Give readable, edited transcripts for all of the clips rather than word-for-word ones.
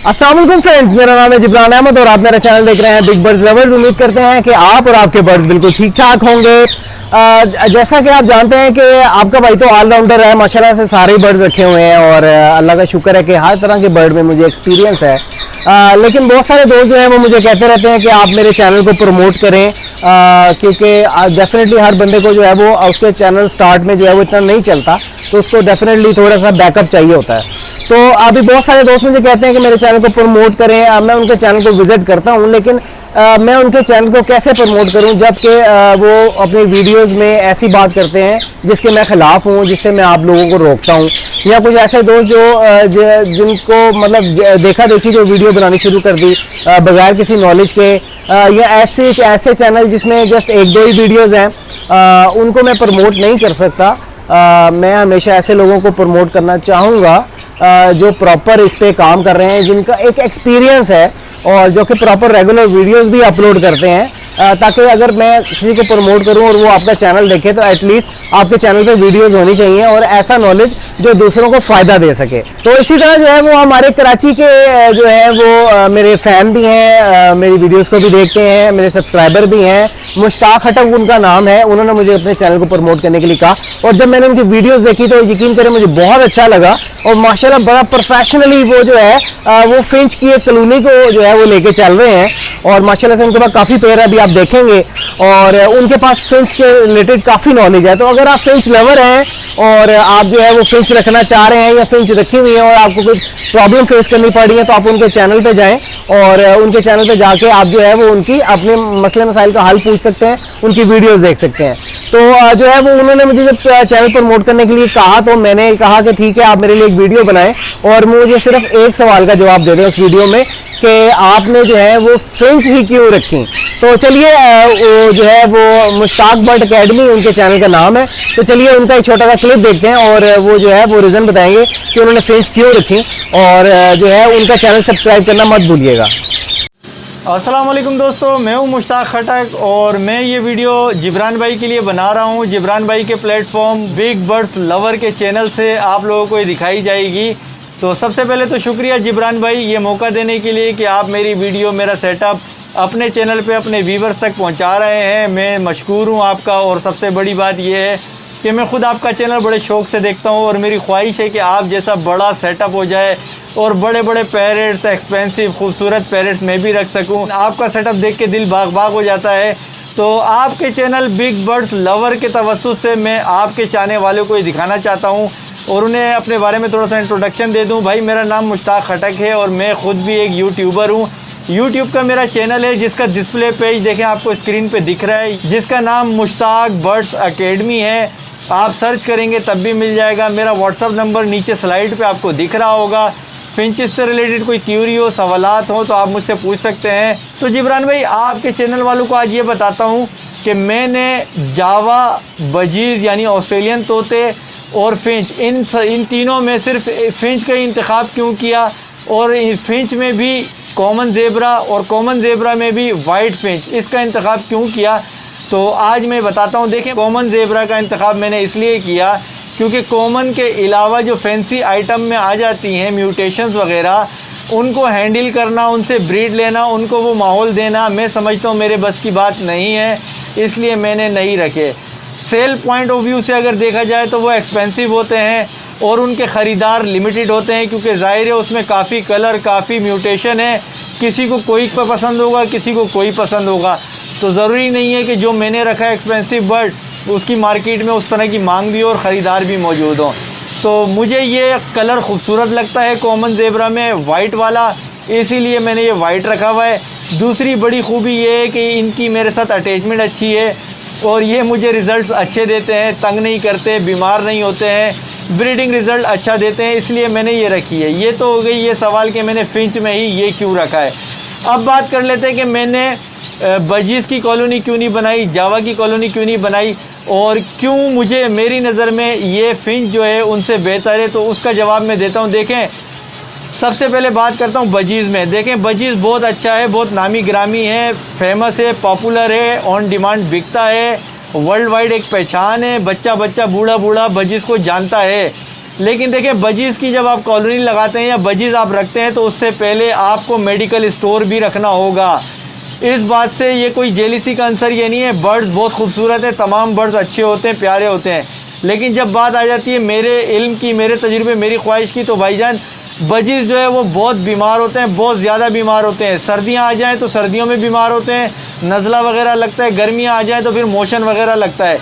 अस्सलाम वालेकुम फ्रेंड्स, मेरा नाम है जिब्रान अहमद और आप मेरा चैनल देख रहे हैं बिग बर्ड्स लवर्स। उम्मीद करते हैं कि आप और आपके बर्ड्स बिल्कुल ठीक ठाक होंगे। जैसा कि आप जानते हैं कि आपका भाई तो ऑलराउंडर है, माशाल्लाह से सारे बर्ड्स रखे हुए हैं और अल्लाह का शुक्र है कि हर तरह के बर्ड में मुझे एक्सपीरियंस है। लेकिन बहुत सारे दोस्त जो हैं वो मुझे कहते रहते हैं कि आप मेरे चैनल को प्रमोट करें, क्योंकि डेफिनेटली हर बंदे को जो है वो उसके चैनल स्टार्ट में जो है वो इतना नहीं चलता, तो उसको डेफिनेटली थोड़ा सा बैकअप चाहिए होता है। तो अभी बहुत सारे दोस्त मुझे कहते हैं कि मेरे चैनल को प्रमोट करें। मैं उनके चैनल को विजिट करता हूं, लेकिन मैं उनके चैनल को कैसे प्रमोट करूं जबकि वो अपनी वीडियोस में ऐसी बात करते हैं जिसके मैं खिलाफ हूं, जिससे मैं आप लोगों को रोकता हूं। या कुछ ऐसे दोस्त जिनको मतलब देखा देखी जो वीडियो बनानी शुरू कर दी बगैर किसी नॉलेज के, या ऐसे चैनल जिसमें जस्ट एक दो ही वीडियोज़ हैं, उनको मैं प्रमोट नहीं कर सकता। मैं हमेशा ऐसे लोगों को प्रमोट करना चाहूँगा जो प्रॉपर इस पे काम कर रहे हैं, जिनका एक एक्सपीरियंस है और जो कि प्रॉपर रेगुलर वीडियोस भी अपलोड करते हैं, ताकि अगर मैं किसी को प्रमोट करूं और वो आपका चैनल देखे तो एटलीस्ट आपके चैनल पे वीडियोस होनी चाहिए और ऐसा नॉलेज जो दूसरों को फ़ायदा दे सके। तो इसी तरह जो है वो हमारे कराची के जो है वो मेरे फ़ैन भी हैं, मेरी वीडियोस को भी देखते हैं, मेरे सब्सक्राइबर भी हैं। मुश्ताक खटक उनका नाम है, उन्होंने मुझे अपने चैनल को प्रमोट करने के लिए कहा और जब मैंने उनकी वीडियोस देखी तो यकीन करें मुझे बहुत अच्छा लगा और माशाल्लाह बड़ा प्रोफेशनली वो जो है वो फिंच की एक कॉलोनी को जो है वो लेके चल रहे हैं और माशाल्लाह से उनके पास काफ़ी पेड़ है, अभी आप देखेंगे, और उनके पास फिंच के रिलेटेड काफ़ी नॉलेज है। तो अगर आप फिंच लवर हैं और आप जो है वो फिंच रखना चाह रहे हैं या फिंच रखी हुई है और आपको कुछ प्रॉब्लम फेस करनी पड़ रही है, तो आप उनके चैनल पे जाएं और उनके चैनल पे जाके आप जो है वो उनकी अपने मसले मसाइल का हल पूछ सकते हैं, उनकी वीडियोस देख सकते हैं। तो जो है वो उन्होंने मुझे जब चैनल प्रमोट करने के लिए कहा तो मैंने कहा कि ठीक है, आप मेरे लिए एक वीडियो बनाएं और मुझे सिर्फ एक सवाल का जवाब दे दें उस वीडियो में कि आपने जो है वो फिंच ही क्यों रखी। तो चलिए वो जो है वो मुश्ताक बर्ड अकेडमी उनके चैनल का नाम है, तो चलिए उनका एक छोटा सा क्लिप देखते हैं और वो जो है वो रीज़न बताएंगे कि उन्होंने फिंच क्यों रखी और जो है उनका चैनल सब्सक्राइब करना मत भूलिएगा। अस्सलाम वालेकुम दोस्तों, मैं हूं मुश्ताक खटक और मैं ये वीडियो जिब्रान भाई के लिए बना रहा हूं। जिब्रान भाई के प्लेटफॉर्म बिग बर्ड्स लवर के चैनल से आप लोगों को ये दिखाई जाएगी। तो सबसे पहले तो शुक्रिया जिब्रान भाई ये मौका देने के लिए कि आप मेरी वीडियो, मेरा सेटअप अपने चैनल पे अपने व्यूवर्स तक पहुंचा रहे हैं। मैं मशकूर हूं आपका और सबसे बड़ी बात यह है कि मैं ख़ुद आपका चैनल बड़े शौक़ से देखता हूं और मेरी ख्वाहिश है कि आप जैसा बड़ा सेटअप हो जाए और बड़े बड़े पैरेट्स, एक्सपेंसिव खूबसूरत पैरेट्स मैं भी रख सकूं। आपका सेटअप देख के दिल बाग बाग हो जाता है। तो आपके चैनल बिग बर्ड्स लवर के तवज्जुह से मैं आपके चाहने वालों को ये दिखाना चाहता हूं और उन्हें अपने बारे में थोड़ा सा इंट्रोडक्शन दे दूं। भाई मेरा नाम मुश्ताक खटक है और मैं ख़ुद भी एक यूट्यूबर हूँ। यूट्यूब का मेरा चैनल है जिसका डिस्प्ले पेज देखें आपको स्क्रीन पे दिख रहा है, जिसका नाम मुश्ताक बर्ड्स अकेडमी है। आप सर्च करेंगे तब भी मिल जाएगा। मेरा व्हाट्सअप नंबर नीचे स्लाइड पे आपको दिख रहा होगा। फिंचेस से रिलेटेड कोई क्यूरी हो, सवालात हो तो आप मुझसे पूछ सकते हैं। तो जिब्रान भाई आपके चैनल वालों को आज ये बताता हूँ कि मैंने जावा, बजीज़ यानी ऑस्ट्रेलियन तोते और फिंच इन तीनों में सिर्फ फिंच का इंतखाब क्यों किया और फिंच में भी कॉमन ज़ेबरा और कॉमन ज़ेबरा में भी वाइट फिंच, इसका इंतखाब क्यों किया तो आज मैं बताता हूँ। देखें, कॉमन ज़ेबरा का इंतखाब मैंने इसलिए किया क्योंकि कॉमन के अलावा जो फैंसी आइटम में आ जाती हैं म्यूटेशंस वगैरह, उनको हैंडल करना, उनसे ब्रीड लेना, उनको वो माहौल देना, मैं समझता हूँ मेरे बस की बात नहीं है, इसलिए मैंने नहीं रखे। सेल पॉइंट ऑफ व्यू से अगर देखा जाए तो वो एक्सपेंसिव होते हैं और उनके ख़रीदार लिमिटेड होते हैं क्योंकि ज़ाहिर है उसमें काफ़ी कलर, काफ़ी म्यूटेशन है। किसी को कोई पसंद होगा, किसी को कोई पसंद होगा। तो ज़रूरी नहीं है कि जो मैंने रखा है एक्सपेंसिव बर्ड उसकी मार्केट में उस तरह की मांग भी हो और ख़रीदार भी मौजूद हों। तो मुझे ये कलर खूबसूरत लगता है कॉमन ज़ेबरा में वाइट वाला, इसीलिए मैंने ये वाइट रखा हुआ है। दूसरी बड़ी खूबी ये है कि इनकी मेरे साथ अटैचमेंट अच्छी है और ये मुझे रिज़ल्ट्स अच्छे देते हैं, तंग नहीं करते, बीमार नहीं होते हैं, ब्रीडिंग रिज़ल्ट अच्छा देते हैं, इसलिए मैंने ये रखी है। ये तो हो गई ये सवाल कि मैंने फिंच में ही ये क्यों रखा है। अब बात कर लेते हैं कि मैंने बजीज़ की कॉलोनी क्यों नहीं बनाई, जावा की कॉलोनी क्यों नहीं बनाई और क्यों मुझे मेरी नज़र में ये फिंच जो है उनसे बेहतर है, तो उसका जवाब मैं देता हूँ। देखें, सबसे पहले बात करता हूँ बजीज़ में। देखें, बजीज़ बहुत अच्छा है, बहुत नामी ग्रामी है, फेमस है, पॉपुलर है, ऑन डिमांड बिकता है, वर्ल्ड वाइड एक पहचान है। बच्चा बच्चा, बूढ़ा बूढ़ा बजीज़ को जानता है। लेकिन देखिए बजीज़ की जब आप कॉलोनी लगाते हैं या बजीज़ आप रखते हैं तो उससे पहले आपको मेडिकल स्टोर भी रखना होगा। इस बात से ये कोई जेलिसी का आंसर ये नहीं है, बर्ड्स बहुत खूबसूरत है, तमाम बर्ड्स अच्छे होते हैं, प्यारे होते हैं। लेकिन जब बात आ जाती है मेरे इल्म की, मेरे तजुर्बे, मेरी ख्वाहिश की, तो भाईजान बजीज़ जो है वो बहुत बीमार होते हैं, बहुत ज़्यादा बीमार होते हैं। सर्दियाँ आ जाएँ तो सर्दियों में बीमार होते हैं, नज़ला वगैरह लगता है, गर्मियाँ आ जाएँ तो फिर मोशन वगैरह लगता है।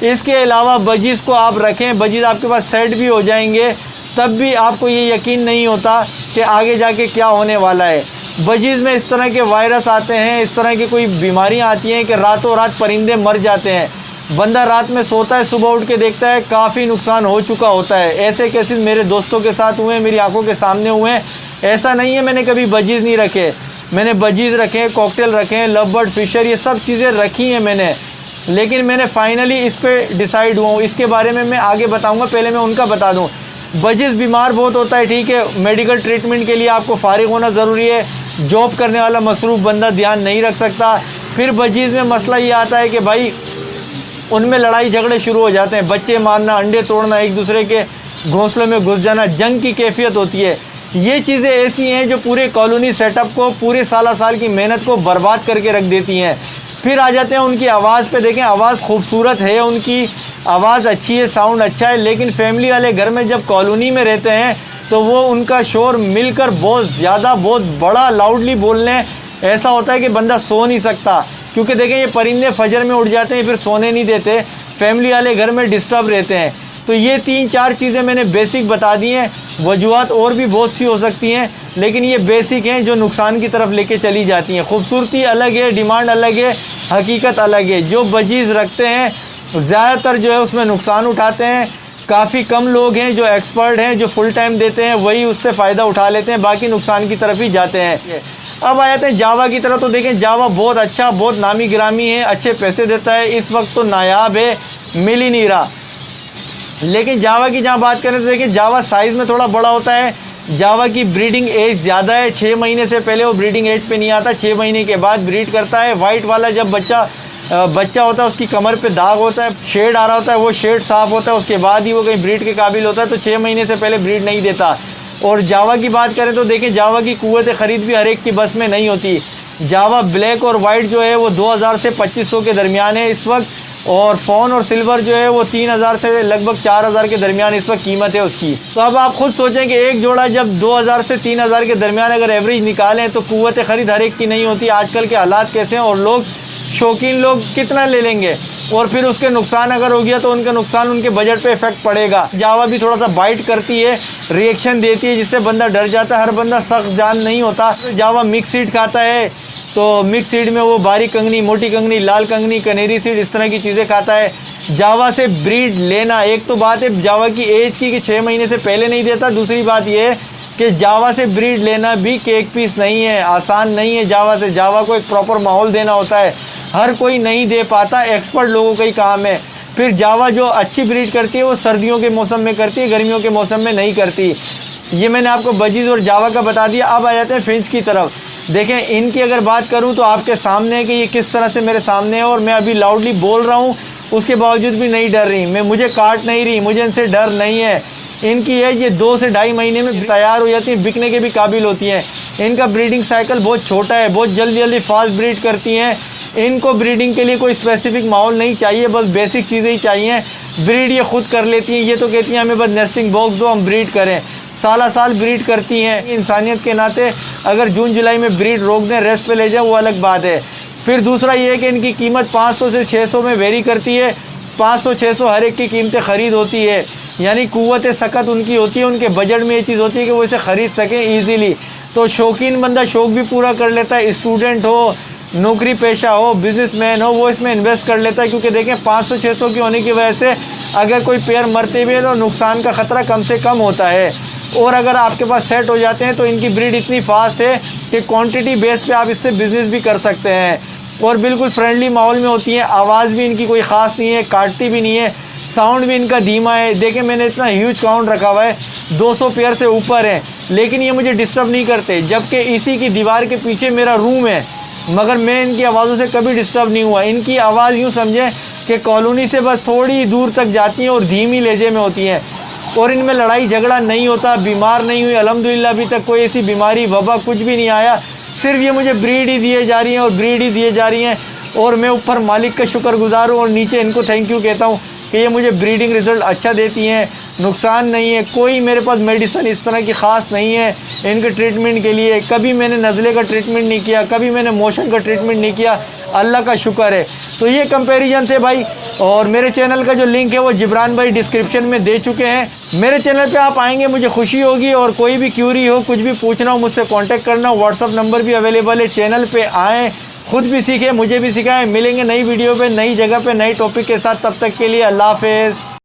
इसके अलावा बजीज़ को आप रखें, बजीज़ आपके पास सेट भी हो जाएंगे, तब भी आपको ये यकीन नहीं होता कि आगे जाके क्या होने वाला है। बजीज़ में इस तरह के वायरस आते हैं, इस तरह की कोई बीमारियां आती हैं कि रातों रात परिंदे मर जाते हैं। बंदा रात में सोता है, सुबह उठ के देखता है काफ़ी नुकसान हो चुका होता है। ऐसे केसेस मेरे दोस्तों के साथ हुए हैं, मेरी आंखों के सामने हुए हैं। ऐसा नहीं है मैंने कभी बजीज़ नहीं रखे, मैंने बजीज़ रखे, कॉकटेल रखे, लव बर्ड, फिशर, ये सब चीज़ें रखी हैं मैंने। लेकिन मैंने फाइनली इस पे डिसाइड हुआ हूँ। इसके बारे में मैं आगे बताऊँगा, पहले मैं उनका बता दूँ। बजीज़ बीमार बहुत होता है, ठीक है, मेडिकल ट्रीटमेंट के लिए आपको फारिग होना ज़रूरी है। जॉब करने वाला मसरूफ़ बंदा ध्यान नहीं रख सकता। फिर बजीज़ में मसला ये आता है कि भाई उनमें लड़ाई झगड़े शुरू हो जाते हैं, बच्चे मारना, अंडे तोड़ना, एक दूसरे के घोंसलों में घुस जाना, जंग की कैफियत होती है। ये चीज़ें ऐसी हैं जो पूरे कॉलोनी सेटअप को, पूरे साल की मेहनत को बर्बाद करके रख देती हैं। फिर आ जाते हैं उनकी आवाज़ पे। देखें आवाज़ खूबसूरत है, उनकी आवाज़ अच्छी है, साउंड अच्छा है, लेकिन फैमिली वाले घर में जब कॉलोनी में रहते हैं तो वो उनका शोर मिलकर बहुत ज़्यादा, बहुत बड़ा लाउडली बोलने, ऐसा होता है कि बंदा सो नहीं सकता। क्योंकि देखें ये परिंदे फजर में उठ जाते हैं, फिर सोने नहीं देते, फैमिली वाले घर में डिस्टर्ब रहते हैं। तो ये 3-4 चीज़ें मैंने बेसिक बता दी हैं, वजूहात और भी बहुत सी हो सकती हैं, लेकिन ये बेसिक हैं जो नुकसान की तरफ लेके चली जाती हैं। खूबसूरती अलग है, डिमांड अलग है, हकीकत अलग है। जो बजीज़ रखते हैं ज़्यादातर जो है उसमें नुकसान उठाते हैं। काफ़ी कम लोग हैं जो एक्सपर्ट हैं, जो फुल टाइम देते हैं, वही उससे फ़ायदा उठा लेते हैं, बाकी नुकसान की तरफ ही जाते हैं। अब आ जाते हैं जावा की तरफ। तो देखें जावा बहुत अच्छा, बहुत नामी गिरामी है, अच्छे पैसे देता है, इस वक्त तो नायाब है, मिल ही नहीं रहा। लेकिन जावा की जहाँ बात करें तो देखिए जावा साइज़ में थोड़ा बड़ा होता है, जावा की ब्रीडिंग एज ज़्यादा है। 6 महीने से पहले वो ब्रीडिंग एज पे नहीं आता, 6 महीने के बाद ब्रीड करता है। वाइट वाला जब बच्चा होता है उसकी कमर पे दाग होता है, शेड आ रहा होता है, वो शेड साफ़ होता है, उसके बाद ही वो कहीं ब्रीड के काबिल होता है। तो 6 महीने से पहले ब्रीड नहीं देता। और जावा की बात करें तो देखें जावा की कुव्वत ख़रीद भी हर एक की बस में नहीं होती। जावा ब्लैक और वाइट जो है वो 2000 से 2500 के दरमियान है इस वक्त, और फ़ोन और सिल्वर जो है वो 3000 से लगभग 4000 के दरमियान इस वक्त कीमत है उसकी। तो अब आप खुद सोचें कि एक जोड़ा जब 2000 से 3000 के दरमियान अगर एवरेज निकालें तो कुव्वत ख़रीद हर एक की नहीं होती। आजकल के हालात कैसे हैं और लोग, शौकीन लोग कितना ले लेंगे, और फिर उसके नुकसान अगर हो गया तो उनका नुकसान उनके बजट पे इफेक्ट पड़ेगा। जावा भी थोड़ा सा बाइट करती है, रिएक्शन देती है, जिससे बंदा डर जाता है। हर बंदा सख्त जान नहीं होता। जावा मिक्स सीड खाता है, तो मिक्स सीड में वो बारीक कंगनी, मोटी कंगनी, लाल कंगनी, कनेरी सीड, इस तरह की चीज़ें खाता है। जावा से ब्रीड लेना, एक तो बात है जावा की एज की कि 6 महीने से पहले नहीं देता, दूसरी बात ये है कि जावा से ब्रीड लेना भी केक पीस नहीं है, आसान नहीं है। जावा को एक प्रॉपर माहौल देना होता है, हर कोई नहीं दे पाता, एक्सपर्ट लोगों का ही काम है। फिर जावा जो अच्छी ब्रीड करती है वो सर्दियों के मौसम में करती है, गर्मियों के मौसम में नहीं करती। ये मैंने आपको बजीज़ और जावा का बता दिया। अब आ जाते हैं फिंच की तरफ। देखें इनकी अगर बात करूं तो आपके सामने है कि ये किस तरह से मेरे सामने है, और मैं अभी लाउडली बोल रहा हूं, उसके बावजूद भी नहीं डर रही, मुझे काट नहीं रही, मुझे इनसे डर नहीं है। इनकी एज ये 2 से ढाई महीने में तैयार हो जाती है, बिकने के भी काबिल होती हैं। इनका ब्रीडिंग साइकिल बहुत छोटा है, बहुत जल्दी फास्ट ब्रीड करती हैं। इनको ब्रीडिंग के लिए कोई स्पेसिफिक माहौल नहीं चाहिए, बस बेसिक चीज़ें ही चाहिए। ब्रीड ये खुद कर लेती हैं। ये तो कहती हैं हमें बस नेस्टिंग बॉक्स दो, हम ब्रीड करें। साल ब्रीड करती हैं। इंसानियत के नाते अगर जून जुलाई में ब्रीड रोक दें, रेस्ट पे ले जाए, वो अलग बात है। फिर दूसरा ये है कि इनकी कीमत 500 से 600 में वेरी करती है। 500-600 हर एक की कीमतें ख़रीद होती है, यानी कुव्वत सकत उनकी होती है, उनके बजट में ये चीज़ होती है कि वो इसे ख़रीद सकें ईज़िली। तो शौकीन बंदा शौक़ भी पूरा कर लेता है, स्टूडेंट हो, नौकरी पेशा हो, बिजनेसमैन हो, वो इसमें इन्वेस्ट कर लेता है। क्योंकि देखें 500-600 की होने की वजह से अगर कोई पेयर मरते भी है तो नुकसान का ख़तरा कम से कम होता है। और अगर आपके पास सेट हो जाते हैं तो इनकी ब्रीड इतनी फास्ट है कि क्वांटिटी बेस पे आप इससे बिज़नेस भी कर सकते हैं, और बिल्कुल फ्रेंडली माहौल में होती हैं। आवाज़ भी इनकी कोई ख़ास नहीं है, काटती भी नहीं है, साउंड भी इनका धीमा है। देखें मैंने इतना ह्यूज काउंट रखा हुआ है, 200 पेयर से ऊपर है, लेकिन ये मुझे डिस्टर्ब नहीं करते। जबकि इसी की दीवार के पीछे मेरा रूम है, मगर मैं इनकी आवाज़ों से कभी डिस्टर्ब नहीं हुआ। इनकी आवाज़ यूँ समझें कि कॉलोनी से बस थोड़ी दूर तक जाती हैं और धीमी लहजे में होती हैं। और इनमें लड़ाई झगड़ा नहीं होता, बीमार नहीं हुई अल्हम्दुलिल्लाह। अभी तक कोई ऐसी बीमारी वबा कुछ भी नहीं आया। सिर्फ ये मुझे ब्रीड ही दिए जा रही हैं और ब्रीड ही दिए जा रही हैं, और मैं ऊपर मालिक का शुक्रगुजार हूँ और नीचे इनको थैंक यू कहता हूँ कि ये मुझे ब्रीडिंग रिज़ल्ट अच्छा देती हैं, नुकसान नहीं है। कोई मेरे पास मेडिसिन इस तरह की ख़ास नहीं है इनके ट्रीटमेंट के लिए। कभी मैंने नज़ले का ट्रीटमेंट नहीं किया, कभी मैंने मोशन का ट्रीटमेंट नहीं किया, अल्लाह का शुक्र है। तो ये कंपैरिजन थे भाई, और मेरे चैनल का जो लिंक है वो जिब्रान भाई डिस्क्रिप्शन में दे चुके हैं। मेरे चैनल पे आप आएंगे मुझे खुशी होगी, और कोई भी क्यूरी हो, कुछ भी पूछना हो, मुझसे कांटेक्ट करना। व्हाट्सअप नंबर भी अवेलेबल है। चैनल पे आएँ, खुद भी सीखें, मुझे भी सिखाएं। मिलेंगे नई वीडियो पे, नई जगह पे, नई टॉपिक के साथ। तब तक के लिए अल्लाह हाफ़िज़।